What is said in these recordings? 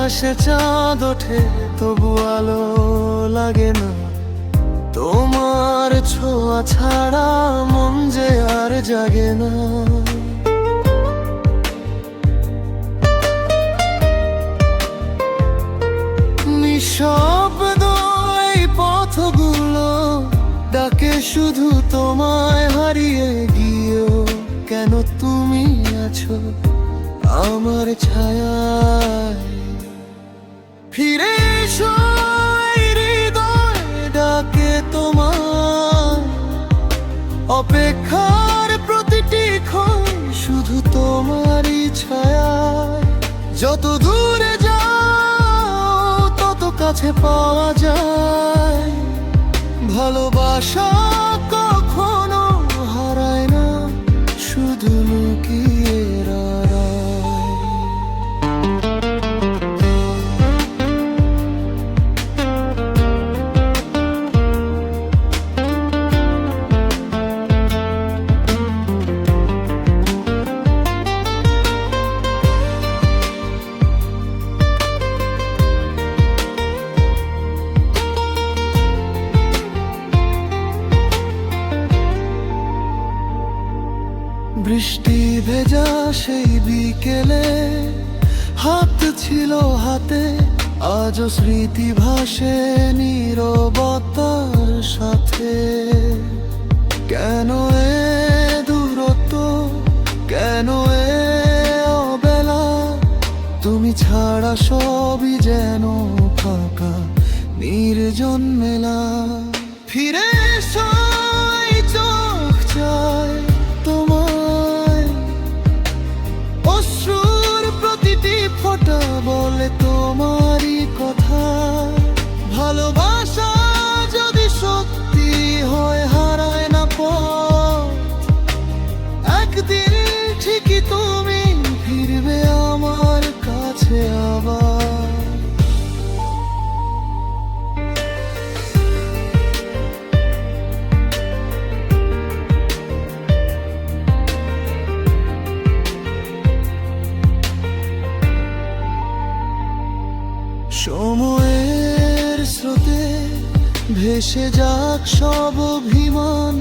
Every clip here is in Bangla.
আকাশে চাঁদ ওঠে তবু আলো লাগে না, তোমার ছোঁয়া ছাড়া মন যে আর জাগে না। নিঃশব্দ এই পথগুলো ডাকে শুধু তোমায়, হারিয়ে গিয়েও কেন তুমি আছো আমার ছায়ায়। ফিরে এসো এই হৃদয় ডাকে তোমার, অপেক্ষার প্রতিটি ক্ষণ শুধু তোমারই ছায়ায়। যত দূরে যাও তত কাছে পাওয়া যায়, ভালোবাসা কখনো হারায় না, শুধু লুকিয়ে রয়। বৃষ্টি ভেজা সেই বিকেলে হাত ছিল হাতে, আজও স্মৃতি ভাসে নীরবতার সাথে। কেন এ দূরত্ব, কেন এ অবেলা, তুমি ছাড়া সবই যেন ফাঁকা নির্জন মেলা। ফিরে এসো এই চোখ চায় তোমায়, অশ্রুর প্রতিটি ফোঁটা বলে তোমারই কথা। ভালোবাসা যদি সত্যি হয় হারায় না পথ, একদিন ঠিকই তুমি ফিরবে আমার কাছে আবার। সময়ের স্রোতে ভেসে যাক সব অভিমান,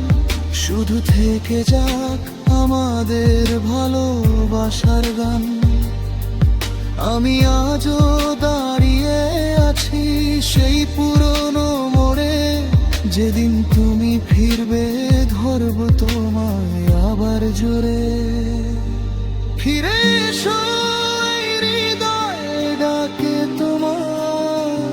শুধু থেকে যাক আমাদের ভালোবাসার গান। আমি আজও দাঁড়িয়ে আছি সেই পুরনো মোড়ে, যেদিন তুমি ফিরবে ধরব তোমায় আবার জোরে। ফিরে এসো এই হৃদয় ডাকে তোমার,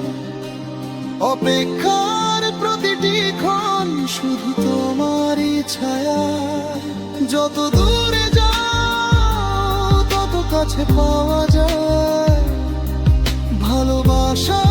অপেক্ষার প্রতিটি ক্ষণ শুধু তোমারই ছায়া। যত দূরে যাও তত কাছে পাওয়া যায়, ভালোবাসা